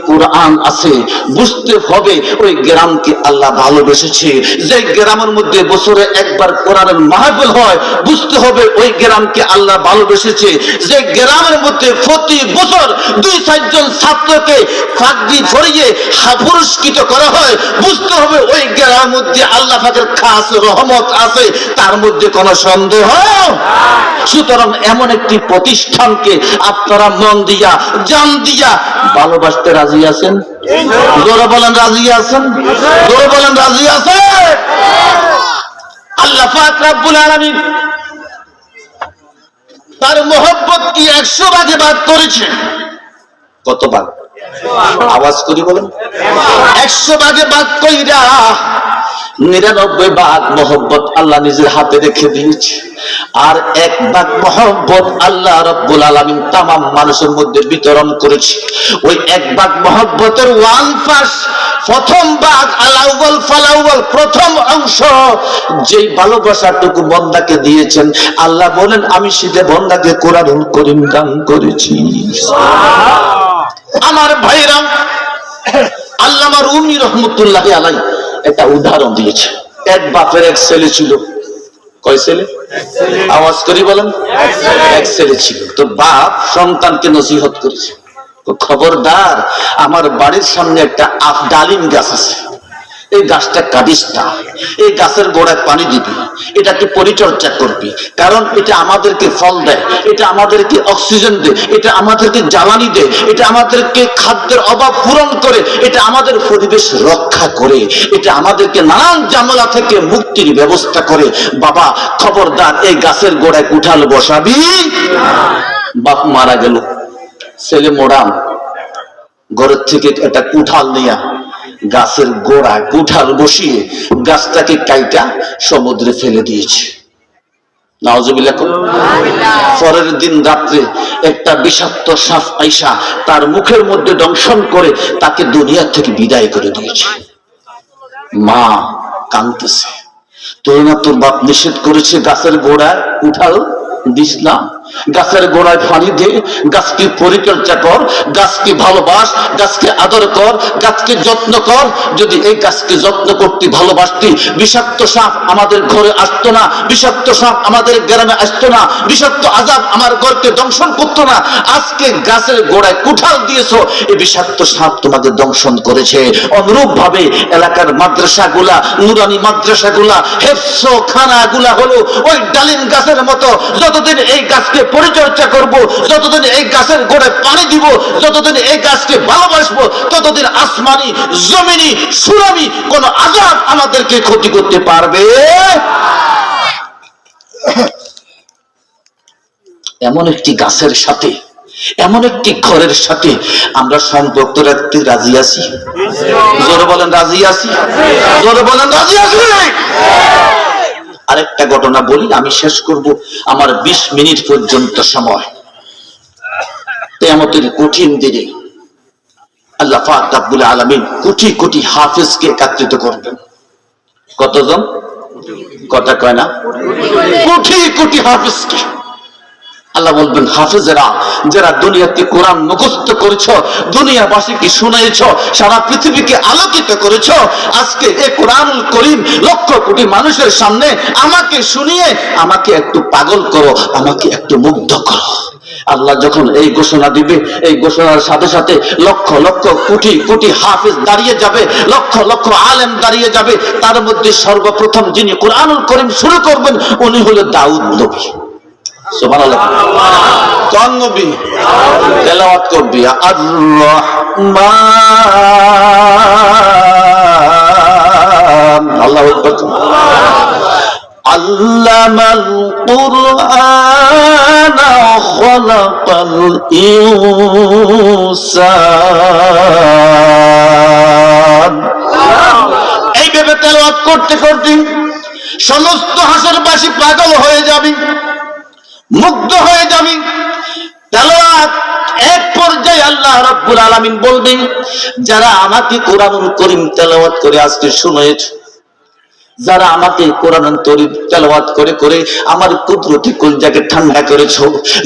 কোরআন আছে, বুঝতে হবে ওই গ্রামকে আল্লাহ ভালোবেসেছে। যে গ্রামের মধ্যে বছরে একবার কোরআনের মাহফিল হয়, বুঝতে হবে ওই গ্রামকে আল্লাহ ভালোবেসেছে। যে গ্রামের মধ্যে প্রতি বছর 2-4 জন ছাত্রকে পাগড়ি পরিয়ে পুরস্কৃত করা হয়, বুঝতে হবে ওই গ্রামের মধ্যে আল্লাহ পাকের খাস রহমত আছে, তার মধ্যে কোনো সন্দেহ। সুতরাং এমন একটি প্রতিষ্ঠানকে আপনারা মন দিয়া, জান দিয়া ভালোবাসতে রাজি আছেন? জোরে বলেন রাজি আছেন? জোরে বলেন রাজি আছেন? আল্লাহ পাক রব্বুল আলামিন তার মহব্বত কি 100 ভাগে ভাগ করেছে। কত ভাগ? আওয়াজ করে বলেন। 100 ভাগে ভাগ কইরা 99 ভাগ মহব্বত আল্লাহ নিজের হাতে রেখে দিয়েছে, আর 1 ভাগ মহব্বত আল্লাহ রব্বুল আলামিন তামাম মানুষের মধ্যে বিতরণ করেছে। ওই 1 ভাগ মহব্বতের 1/5 প্রথম ভাগ আলাউল ফালাউল, প্রথম অংশ যেই ভালোবাসাটুকু বান্দাকে দিয়েছেন, আল্লাহ বলেন আমি সেটা বান্দাকে কোরআনুল কারীম দান করেছি। আমার ভাইরা, আল্লামা রুমি রহমতুল্লাহি আলাইহি একটা উদাহরণ দিয়েছে। এক বাপের 1 ছেলে ছিল। কয় ছেলে? আওয়াজ করে বলেন। 1 ছেলে ছিল। তো বাপ সন্তানকে নসিহত করেছে, খবরদার আমার বাড়ির সামনে একটা ডালিম গাছ আছে, এই গাছটা কাটিস না, এই গাছের গোড়ায় পানি দিবি, এটাকে পরিচর্যা করবি, কারণ এটা আমাদেরকে ফল দেয়, এটা আমাদেরকে অক্সিজেন দেয়, এটা আমাদেরকে জ্বালানি দেয়, এটা আমাদেরকে খাদ্যের অভাব পূরণ করে, এটা আমাদের পরিবেশ রক্ষা করে, এটা আমাদেরকে নানান ঝামেলা থেকে মুক্তির ব্যবস্থা করে। বাবা খবরদার এই গাছের গোড়ায় কুঠাল বসাবি। বাপ মারা গেল, ছেলে মোড়াম ঘরের থেকে একটা কুঠাল নিয়া গাছের গোড়ায় কুঠাল বসিয়ে গাছটাকে কাইটা সমুদ্রে ফেলে দিয়েছে। নাউজুবিল্লাহ। পরের দিন রাত্রে একটা বিষাক্ত সাপ আইসা তার মুখের মধ্যে দংশন করে তাকে দুনিয়া থেকে বিদায় করে দিয়েছে। মা কাঁদতেছে, তোর না তোর বাপ নিষেধ করেছে গাছের গোড়ায় কুঠাল দিস না, গাছের গোড়ায় পানি দে, গাছকে পরিচর্যা কর, গাছকে ভালোবাস, গাছকে আদর কর, গাছকে যত্ন কর। যদি এই গাছকে যত্ন করতে ভালোবাসতি, বিষাক্ত সাপ আমাদের ঘরে আসতো না, বিষাক্ত সাপ আমাদের গ্রামে আসতো না, বিষাক্ত আযাব আমার ঘরকে দংশন করতো না। আজকে গাছের গোড়ায় কুঠাল দিয়েছো, এই বিষাক্ত সাপ তোমাদের দংশন করেছে। অনুরূপ ভাবে এলাকার মাদ্রাসাগুলা, নুরানি মাদ্রাসাগুলা, হেফজখানাগুলা হলো ওই ডালিম গাছের মতো। যতদিন এই গাছকে পরিচর্যা করব, যতদিন এই গাছের গোড়ায় পানি দিব, যতদিন এই গাছকে ভালোবাসবো, ততদিন আসমানি জমিনি সুনামি কোন আযাব আমাদেরকে ক্ষতি করতে পারবে। এমন একটি গাছের সাথে, এমন একটি ঘরের সাথে আমরা সম্পর্ক রাখতে রাজি আছি? জোরে বলেন রাজি আছি? জোরে বলেন রাজি আছি? আরেকটা ঘটনা বলি, আমি শেষ করব, আমার 20 মিনিট পর্যন্ত সময়। কিয়ামতের কঠিন দিনে আল্লাহ পাক রব্বুল আলামিন কোটি কোটি হাফেজকে একত্রিত করবেন। কতজন? কথা কয় না? কোটি কোটি হাফেজকে আল্লাহ বলবেন, হাফেজেরা যারা দুনিয়াতে কোরআন মুখস্থ করেছো, দুনিয়াবাসীকে শুনাইছো, সারা পৃথিবীকে আলোকিত করেছো, আজকে এই কোরআনুল কারীম লক্ষ কোটি মানুষের সামনে আমাকে শুনিয়ে আমাকে একটু পাগল করো, আমাকে একটু মুগ্ধ করো। আল্লাহ যখন এই ঘোষণা দিবে, এই ঘোষণার সাথে সাথে লক্ষ লক্ষ কোটি কোটি হাফেজ দাঁড়িয়ে যাবে, লক্ষ লক্ষ আলেম দাঁড়িয়ে যাবে। তার মধ্যে সর্বপ্রথম যিনি কোরআনুল কারীম শুরু করবেন উনি হলো দাউদ নবী। সুবহানাল্লাহ। কোন নবী? তেলাওয়াত করবি, আর-রহমান। আল্লাহু আকবার। আল্লামাল কুরআনা খালাকাল ইনসান। এইভাবে তেলাওয়াত করতে করতে সমস্ত হাসরবাসী পাগল হয়ে যাবে, মুগ্ধ হয়ে যাবে। তেলাওয়াত এক পর্যায়ে আল্লাহ রাব্বুল আলামিন বলবেন, যারা আমাকে কোরআনুল কারীম তেলাওয়াত করে আজকে শুনেছ, যারা আমাকে কোরআন শরীফ তেলাওয়াত করে করে আমার কুদরতি কলজাকে ঠান্ডা করেছো,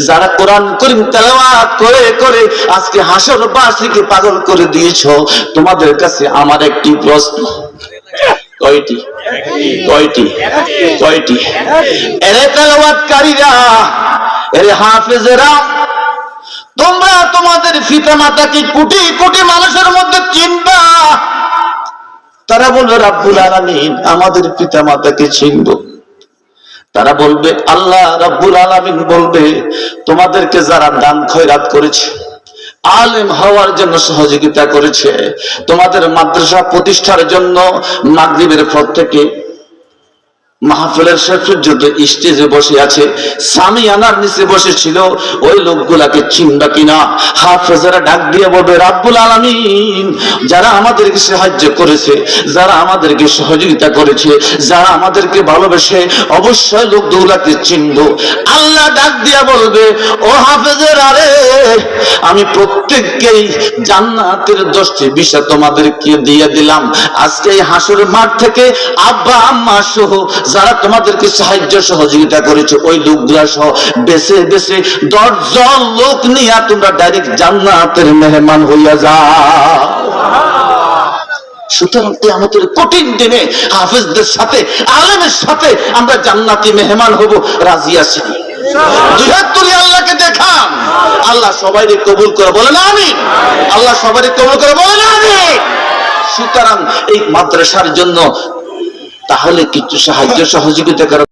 যারা কোরআন করিম তেলাওয়াত করে করে আজকে হাসরবাসীকে পাগল করে দিয়েছো, তোমাদের কাছে আমার একটি প্রশ্ন, কয়টি কয়টি কয়টি? এরে তেলাওয়াতকারীরা, এরে হাফেজেরা, তোমরা তোমাদের পিতা মাতাকে কোটি কোটি মানুষের মধ্যে চিনবা। তারা বলবে রাব্বুল আলামিন আমাদের পিতা মাতাকে চিনব। তারা বলবে আল্লাহ রাব্বুল আলামিন বলবে তোমাদেরকে যারা দান খয়রাত করেছে, আলেম হওয়ার জন্য সহযোগিতা করেছে, তোমাদের মাদ্রাসা প্রতিষ্ঠার জন্য মাগরিবের পর থেকে মাহফিলের শেষ পর্যন্ত স্টেজে বসে আছে, সামিয়ানার নিচে বসেছিল, ওই লোকগুলাকে চিনবা কিনা? হাফেজরা ডাক দিয়ে বলবে রাব্বুল আলামিন যারা আমাদেরকে সাহায্য করেছে, যারা আমাদেরকে সহযোগিতা করেছে, যারা আমাদেরকে ভালোবেসে, অবশ্যই লোকগুলাকে চিনবো। আল্লাহ ডাক দিয়া বলবে ও হাফেজরা রে, আমি প্রত্যেককেই জান্নাতের 10টি বিষয় তোমাদেরকে দিয়ে দিলাম। আজকে এই হাসর মাঠ থেকে আব্বা আম্মা সহ যারা তোমাদেরকে সাহায্য সহযোগিতা করেছে, ওই লোকগুলা সহ বেছে বেছে 10 জন লোক নিয়ে তোমরা ডাইরেক্ট জান্নাতের মেহমান হইয়া যাও। সুতরাং আমাদের কঠিন দিনে হাফেজদের সাথে, আলেমের সাথে আমরা জান্নাতি মেহমান হব, রাজি আছি? দুই হাত তুলে আল্লাহকে দেখান। আল্লাহ সবাইকে কবুল করে বলেন আমিন। আল্লাহ সবাইকে কবুল করে বলেন আমিন। সুতরাং এই মাদ্রাসার জন্য তাহলে কিছু সাহায্য সহযোগিতা করা